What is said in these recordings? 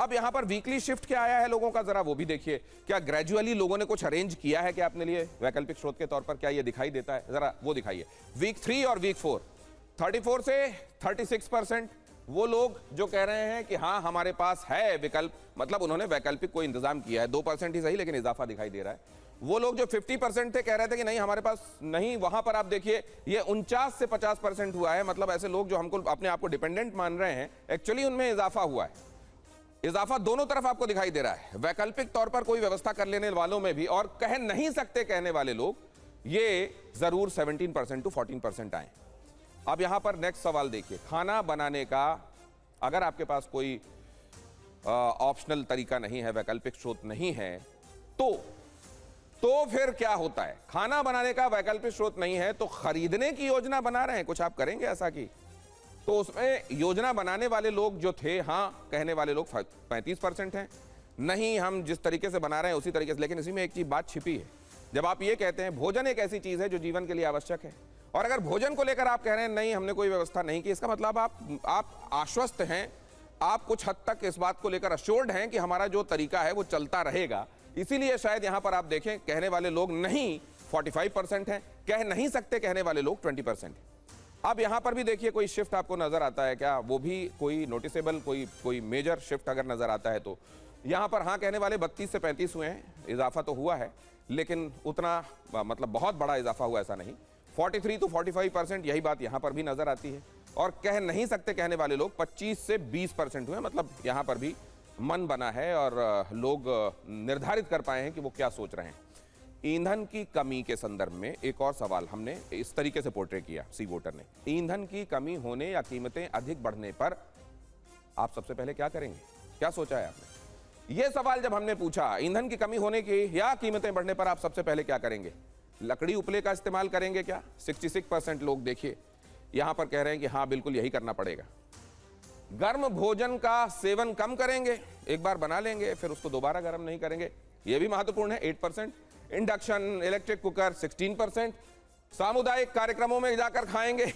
अब यहां पर वीकली शिफ्ट क्या आया है लोगों का, जरा वो भी देखिए। क्या ग्रेजुअली लोगों ने कुछ अरेंज किया है क्या अपने लिए वैकल्पिक स्रोत के तौर पर, क्या ये दिखाई देता है? जरा वो दिखाइए। वीक 3 और वीक 4, 34 से 36% वो लोग जो कह रहे हैं कि हाँ हमारे पास है विकल्प, मतलब उन्होंने वैकल्पिक कोई इंतजाम किया है, 2% ही सही लेकिन इजाफा दिखाई दे रहा है। वो लोग जो 50% थे कह रहे थे कि नहीं हमारे पास नहीं, वहां पर आप देखिए ये 49 से 50% हुआ है। मतलब ऐसे लोग जो हमको अपने आप को डिपेंडेंट मान रहे हैं, एक्चुअली उनमें इजाफा हुआ है। इजाफा दोनों तरफ आपको दिखाई दे रहा है, वैकल्पिक तौर पर कोई व्यवस्था कर लेने वालों में भी, और कह नहीं सकते कहने वाले लोग ये जरूर 17% टू 14% आए। अब यहां पर नेक्स्ट सवाल देखिए, खाना बनाने का अगर आपके पास कोई ऑप्शनल तरीका नहीं है, वैकल्पिक स्रोत नहीं है, तो फिर क्या होता है? खाना बनाने का वैकल्पिक स्रोत नहीं है तो खरीदने की योजना बना रहे हैं, कुछ आप करेंगे ऐसा की? तो उसमें योजना बनाने वाले लोग जो थे, हाँ कहने वाले लोग 35% हैं, नहीं हम जिस तरीके से बना रहे हैं उसी तरीके से। लेकिन इसी में एक चीज बात छिपी है, जब आप ये कहते हैं भोजन एक ऐसी चीज है जो जीवन के लिए आवश्यक है, और अगर भोजन को लेकर आप कह रहे हैं नहीं हमने कोई व्यवस्था नहीं की, इसका मतलब आप आश्वस्त हैं, आप कुछ हद तक इस बात को लेकर अश्योर्ड हैं कि हमारा जो तरीका है वो चलता रहेगा। इसीलिए शायद यहां पर आप देखें कहने वाले लोग नहीं 45% हैं, कह नहीं सकते कहने वाले लोग 20%। अब यहां पर भी देखिए कोई शिफ्ट आपको नजर आता है क्या? वो भी कोई नोटिसेबल कोई मेजर शिफ्ट अगर नजर आता है तो यहां पर हाँ कहने वाले 32 से 35 हुए हैं, इजाफा तो हुआ है लेकिन उतना मतलब बहुत बड़ा इजाफा हुआ ऐसा नहीं। 43 to 45% यही बात यहां पर भी नजर आती है, और कह नहीं सकते कहने वाले लोग 25 से 20% हुए। मतलब यहां पर भी मन बना है और लोग निर्धारित कर पाए हैं कि वो क्या सोच रहे हैं। ईंधन की कमी के संदर्भ में एक और सवाल हमने इस तरीके से पोर्ट्रे किया सी वोटर ने, ईंधन की कमी होने या कीमतें अधिक बढ़ने पर आप सबसे पहले क्या करेंगे, क्या सोचा है आपने? यह सवाल जब हमने पूछा ईंधन की कमी होने की या कीमतें बढ़ने पर आप सबसे पहले क्या करेंगे, लकड़ी उपले का इस्तेमाल करेंगे क्या? 66% लोग देखिए यहां पर कह रहे हैं कि हाँ बिल्कुल यही करना पड़ेगा। गर्म भोजन का सेवन कम करेंगे, एक बार बना लेंगे फिर उसको दोबारा गर्म नहीं करेंगे, यह भी महत्वपूर्ण है 8%। इंडक्शन इलेक्ट्रिक कुकर 16%, सामुदायिक कार्यक्रमों में जाकर खाएंगे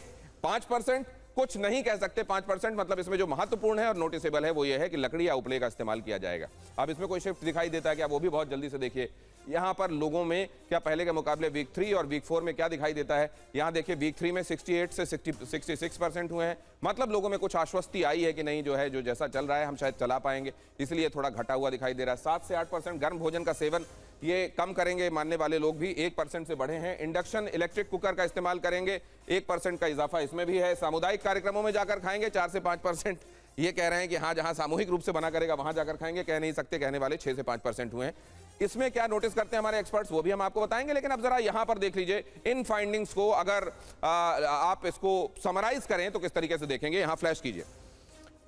5%, कुछ नहीं कह सकते 5%। मतलब इसमें जो महत्वपूर्ण है और नोटिसेबल है वो ये है कि लकड़ी या उपले का इस्तेमाल किया जाएगा। अब इसमें कोई शिफ्ट दिखाई देता है क्या? वो भी बहुत जल्दी से देखिए यहां पर लोगों में क्या पहले के मुकाबले वीक 3 और वीक 4 में क्या दिखाई देता है। यहां देखिए वीक 3 में 68 से 66% हुए हैं, मतलब लोगों में कुछ आश्वस्ति आई है कि नहीं जो है जो जैसा चल रहा है हम शायद चला पाएंगे, इसलिए थोड़ा घटा हुआ दिखाई दे रहा है। 7 से 8% गर्म भोजन का सेवन ये कम करेंगे मानने वाले लोग भी 1% से बढ़े हैं। इंडक्शन इलेक्ट्रिक कुकर का इस्तेमाल करेंगे, 1% का इजाफा इसमें भी है। सामुदायिक कार्यक्रमों में जाकर खाएंगे 4 से 5%, ये कह रहे हैं कि हाँ जहां सामूहिक रूप से बना करेगा वहां जाकर खाएंगे, कह नहीं सकते कहने वाले 6 से 5% हुए हैं। इसमें क्या नोटिस करते हैं हमारे एक्सपर्ट्स वो भी हम आपको बताएंगे, लेकिन अब जरा यहां पर देख लीजिए इन फाइंडिंग्स को, अगर आप इसको समराइज करें तो किस तरीके से देखेंगे। यहां फ्लैश कीजिए,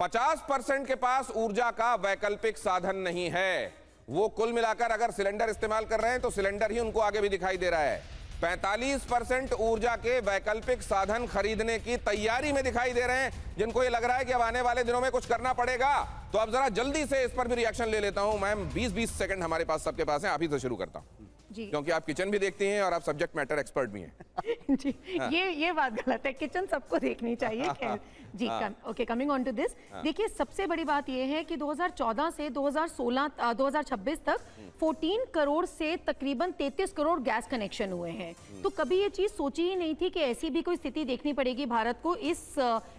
50% के पास ऊर्जा का वैकल्पिक साधन नहीं है। वो कुल मिलाकर अगर सिलेंडर इस्तेमाल कर रहे हैं तो सिलेंडर ही उनको आगे भी दिखाई दे रहा है। 45% ऊर्जा के वैकल्पिक साधन खरीदने की तैयारी में दिखाई दे रहे हैं, जिनको ये लग रहा है कि अब आने वाले दिनों में कुछ करना पड़ेगा। तो अब जरा जल्दी से इस पर भी रिएक्शन ले लेता हूं। मैम 20-20 सेकंड हमारे पास सबके पास है, आप ही से शुरू करता हूं क्योंकि आप किचन भी देखती हैं और आप सब्जेक्ट मैटर एक्सपर्ट भी हैं। जी ये बात गलत है, किचन सबको देखनी चाहिए। खैर जी okay, coming on to this, देखिए सबसे बड़ी बात यह है कि 2014 से 2026 तक 14 करोड़ से तकरीबन 33 करोड़ गैस कनेक्शन हुए हैं। तो कभी ये चीज सोची ही नहीं थी कि ऐसी भी कोई स्थिति देखनी पड़ेगी भारत को इस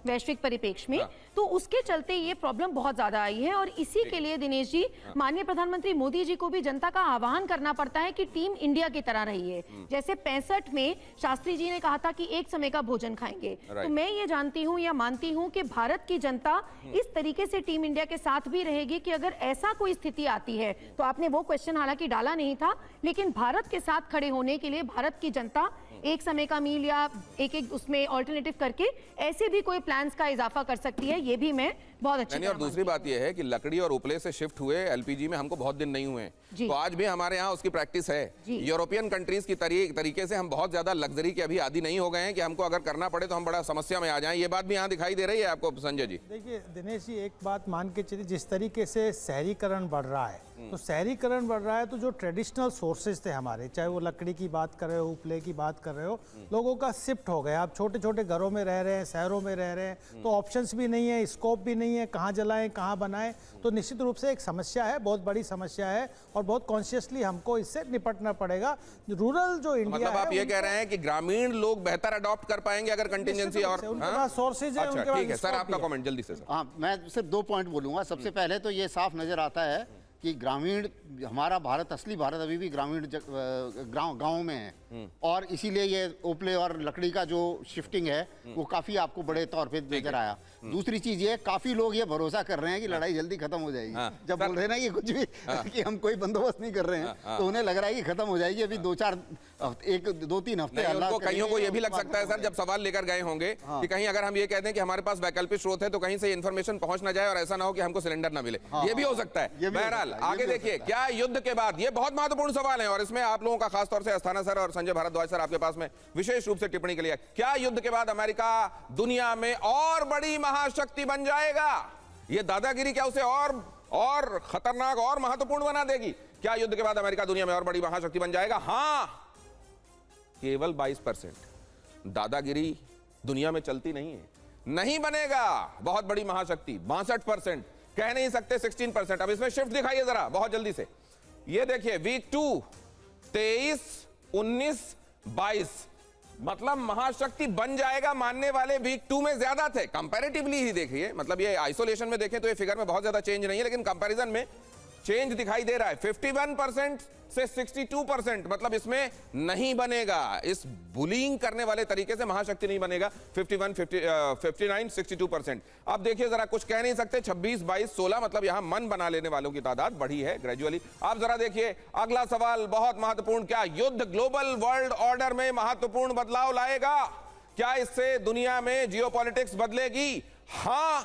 वैश्विक परिप्रेक्ष्य में। तो उसके चलते ये प्रॉब्लम बहुत ज्यादा आई है, और इसी के लिए दिनेश जी माननीय प्रधानमंत्री मोदी जी को भी जनता का आह्वान करना पड़ता है कि टीम इंडिया की तरह रही है। जैसे 65 में शास्त्री जी ने कहा था कि एक समय का भोजन खाएंगे, तो मैं ये जानती हूं या मानती हूं कि भारत की जनता इस तरीके से टीम इंडिया के साथ भी रहेगी कि अगर ऐसा कोई स्थिति आती है, तो आपने वो क्वेश्चन हालांकि डाला नहीं था, लेकिन भारत के साथ खड़े होने के लिए भारत की जनता एक समय का मील या एक उसमें ऑल्टरनेटिव करके ऐसे भी कोई प्लान्स का इजाफा कर सकती है। ये भी मैं बहुत अच्छी और दूसरी बात यह है कि लकड़ी और उपले से शिफ्ट हुए एलपीजी में हमको बहुत दिन नहीं हुए, तो आज भी हमारे यहाँ उसकी प्रैक्टिस है। जी। यूरोपियन कंट्रीज की तरीके से हम बहुत ज्यादा लग्जरी के अभी आदी नहीं हो गए हैं कि हमको अगर करना पड़े तो हम बड़ा समस्या में आ जाएं। ये बात भी यहाँ दिखाई दे रही है आपको संजय जी? देखिए दिनेश जी, एक बात मान के चलिए, जिस तरीके से शहरीकरण बढ़ रहा है, तो शहरीकरण बढ़ रहा है तो जो ट्रेडिशनल सोर्सेज थे हमारे, चाहे वो लकड़ी की बात कर रहे हो, उपले की बात कर रहे हो, लोगों का शिफ्ट हो गया। आप छोटे छोटे घरों में रह रहे हैं, शहरों में रह रहे हैं, तो ऑप्शंस भी नहीं है, स्कोप भी नहीं है, कहाँ जलाएं कहाँ बनाएं। तो निश्चित रूप से एक समस्या है, बहुत बड़ी समस्या है, और बहुत कॉन्शियसली हमको इससे निपटना पड़ेगा। रूरल जो इंडिया मतलब आप ये कह रहे हैं कि ग्रामीण लोग बेहतर अडॉप्ट कर पाएंगे अगर कंटिजेंसी और उनके पास सोर्सेज है, अच्छा उनके पास ठीक है सर, scope आपका भी है। कमेंट जल्दी से सर। हाँ, मैं सिर्फ 2 पॉइंट बोलूँगा। सबसे पहले तो ये साफ नज़र आता है कि ग्रामीण, हमारा भारत, असली भारत अभी भी ग्रामीण गाँव में है, और इसीलिए ये ओपले और लकड़ी का जो शिफ्टिंग है वो काफ़ी आपको बड़े तौर पे नजर आया। दूसरी चीज़ ये, काफ़ी लोग ये भरोसा कर रहे हैं कि लड़ाई जल्दी खत्म हो जाएगी। जब बोल रहे हैं ना कि कुछ भी कि हम कोई बंदोबस्त नहीं कर रहे हैं, तो उन्हें लग रहा है कि खत्म हो जाएगी। अभी 2-3 हफ्ते उनको कईयों को ये भी लग सकता है सर, जब सवाल लेकर गए होंगे कि कहीं अगर हम ये कहते हैं कि हमारे पास वैकल्पिक स्रोत है तो कहीं से इन्फॉर्मेशन पहुंच ना जाए और ऐसा ना हो कि हमको सिलेंडर ना मिले। ये भी हो सकता है। बहरहाल आगे देखिए, क्या युद्ध के बाद, ये बहुत महत्वपूर्ण सवाल है और इसमें आप लोगों का खासतौर से अस्थाना सर और संजय भारद्वाज सर आपके पास में विशेष रूप से टिप्पणी के लिए, क्या युद्ध के बाद अमेरिका दुनिया में और बड़ी महाशक्ति बन जाएगा? ये दादागिरी क्या उसे और खतरनाक और महत्वपूर्ण बना देगी? क्या युद्ध के बाद अमेरिका दुनिया में और बड़ी महाशक्ति बन जाएगा? हां, केवल 22%। दादागिरी दुनिया में चलती नहीं है, नहीं बनेगा बहुत बड़ी महाशक्ति। 62%, कह नहीं सकते 16%। अब इसमें शिफ्ट दिखाइए जरा बहुत जल्दी से। ये देखिए वीक 2 23, 19, 22, मतलब महाशक्ति बन जाएगा मानने वाले वीक 2 में ज्यादा थे कंपैरेटिवली ही। देखिए मतलब ये आइसोलेशन में देखें तो ये फिगर में बहुत ज्यादा चेंज नहीं है, लेकिन कंपैरिजन में चेंज दिखाई दे रहा है। 51% से 62%, मतलब इसमें नहीं बनेगा। इस बुलिंग करने वाले तरीके से महाशक्ति नहीं बनेगा। 59, 62%। अब देखिए जरा, कुछ कह नहीं सकते। 26, 22, 16, मतलब यहां मन बना लेने वालों की तादाद बढ़ी है ग्रेजुअली। आप जरा देखिए अगला सवाल, बहुत महत्वपूर्ण। क्या युद्ध ग्लोबल वर्ल्ड ऑर्डर में महत्वपूर्ण बदलाव लाएगा? क्या इससे दुनिया में जियोपॉलिटिक्स बदलेगी? हां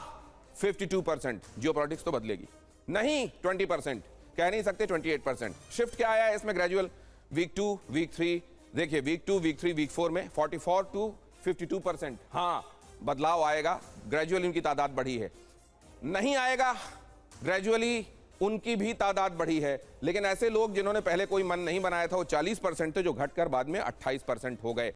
52%, जियोपॉलिटिक्स तो बदलेगी। नहीं 20%, कह नहीं सकते 28%। शिफ्ट क्या आया है इसमें ग्रेजुअल? वीक 2, वीक 3, देखिए वीक 2, वीक 3, वीक 4 में 44 to 52%। हां बदलाव आएगा, ग्रेजुअली उनकी तादाद बढ़ी है। नहीं आएगा, ग्रेजुअली उनकी भी तादाद बढ़ी है, लेकिन ऐसे लोग जिन्होंने पहले कोई मन नहीं बनाया था वो 40% थे, जो घटकर बाद में 28% हो गए।